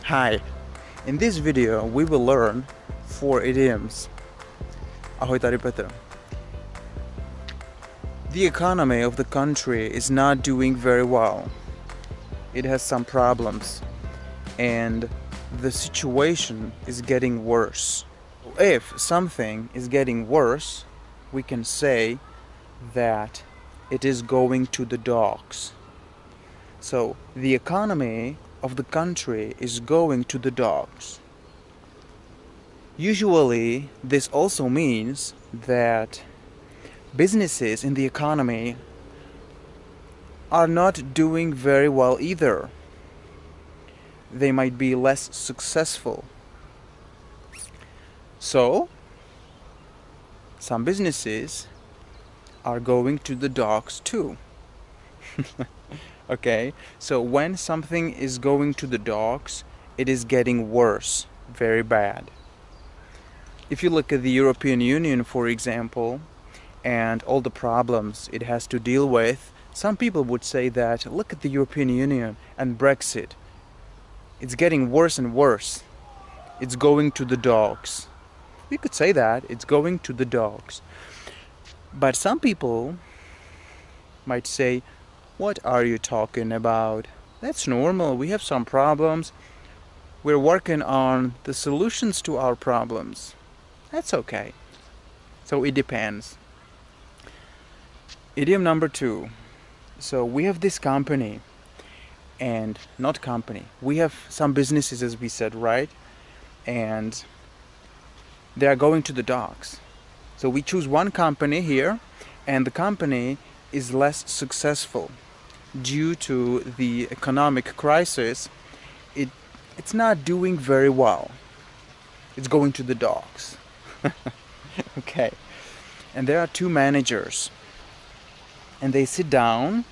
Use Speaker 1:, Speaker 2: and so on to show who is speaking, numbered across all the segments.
Speaker 1: Hi, in this video we will learn 4 idioms. Ahoj, tady Petr. The economy of the country is not doing very well. It has some problems and the situation is getting worse. If something is getting worse, we can say that it is going to the dogs. So the economy of the country is going to the dogs. Usually this also means that businesses in the economy are not doing very well either. They might be less successful. So some businesses are going to the dogs too. Okay, so when something is going to the dogs, it is getting worse, very bad. If you look at the European Union, for example, and all the problems it has to deal with, some people would say that, look at the European Union and Brexit. It's getting worse and worse. It's going to the dogs. We could say that, it's going to the dogs. But some people might say, what are you talking about? That's normal, we have some problems. We're working on the solutions to our problems. That's okay. So it depends. Idiom number 2. So we have this company, and not company. We have some businesses, as we said, right? And they are going to the dogs. So we choose one company here, and the company is less successful. Due to the economic crisis, it's not doing very well. It's going to the dogs. Okay. And there are 2 managers. And they sit down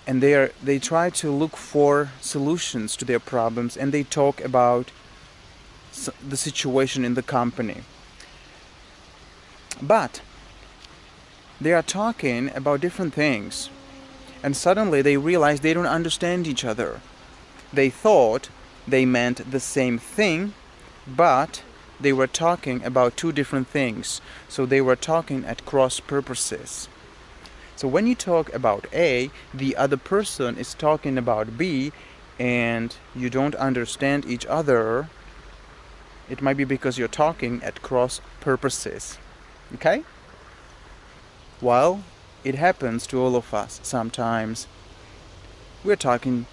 Speaker 1: and they try to look for solutions to their problems, and they talk about the situation in the company. But they are talking about different things. And suddenly they realize they don't understand each other. They thought they meant the same thing, but they were talking about 2 different things. So they were talking at cross purposes. So when you talk about A, the other person is talking about B, and you don't understand each other, it might be because you're talking at cross purposes. Okay? Well, it happens to all of us sometimes. We're talking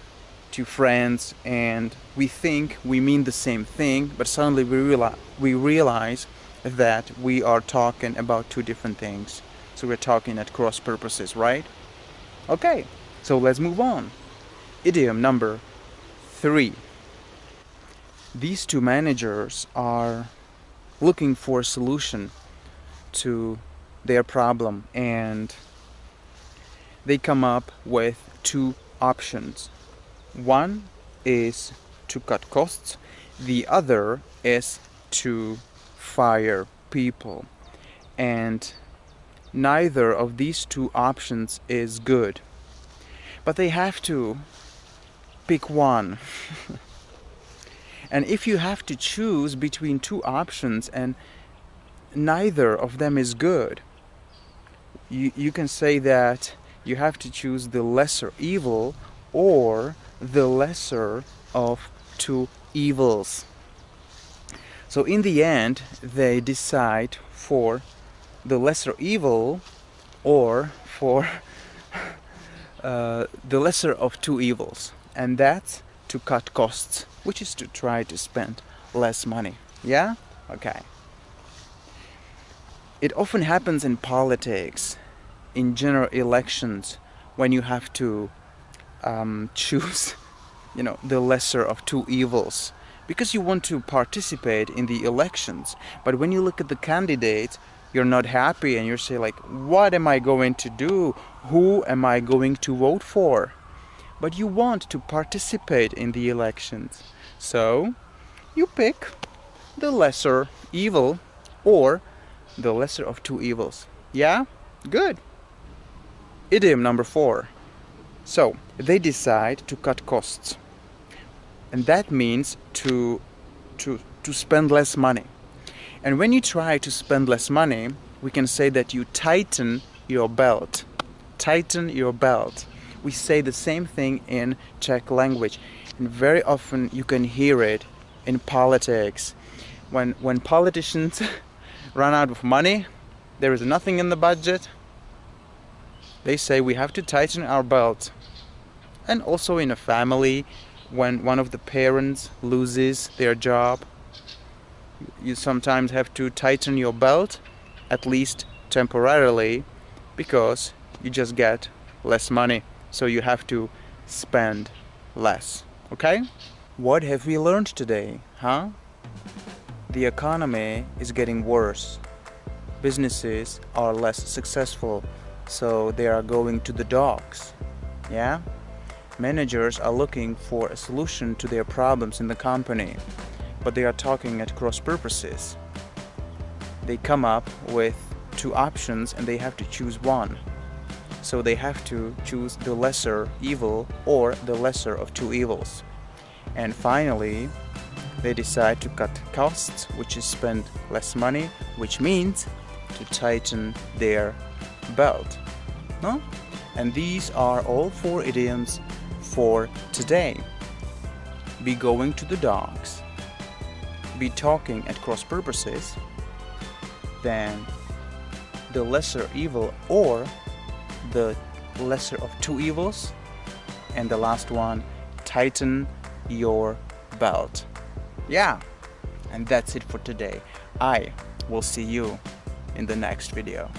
Speaker 1: to friends and we think we mean the same thing, but suddenly we realize that we are talking about 2 different things. So we're talking at cross purposes, right? Okay, so let's move on. Idiom number 3. These 2 managers are looking for a solution to their problem, and they come up with 2 options. One is to cut costs, the other is to fire people. And neither of these 2 options is good. But they have to pick one. And if you have to choose between 2 options and neither of them is good, you can say that you have to choose the lesser evil or the lesser of 2 evils. So in the end, they decide for the lesser evil or for the lesser of 2 evils. And that's to cut costs, which is to try to spend less money. Yeah? Okay. It often happens in politics, in general elections, when you have to choose, the lesser of 2 evils, because you want to participate in the elections. But when you look at the candidates, you're not happy and you say like, what am I going to do? Who am I going to vote for? But you want to participate in the elections. So you pick the lesser evil or the lesser of 2 evils. Yeah? Good. Idiom number 4. So they decide to cut costs. and that means to spend less money. And when you try to spend less money, we can say that you tighten your belt. Tighten your belt. We say the same thing in Czech language, and very often you can hear it in politics. When politicians run out of money, there is nothing in the budget, they say we have to tighten our belt. And also in a family, when one of the parents loses their job, you sometimes have to tighten your belt, at least temporarily, because you just get less money, so you have to spend less. Okay? What have we learned today, huh? The economy is getting worse. Businesses are less successful, so they are going to the dogs. Yeah? Managers are looking for a solution to their problems in the company, but they are talking at Crosspurposes. They come up with two options and they have to choose one. So they have to choose the lesser evil or the lesser of two evils. And finally, they decide to cut costs, which is spend less money, which means to tighten their belt. No? And these are all 4 idioms for today. Be going to the dogs, be talking at Crosspurposes, then the lesser evil or the lesser of two evils, and the last one, tighten your belt. Yeah, and that's it for today. I will see you in the next video.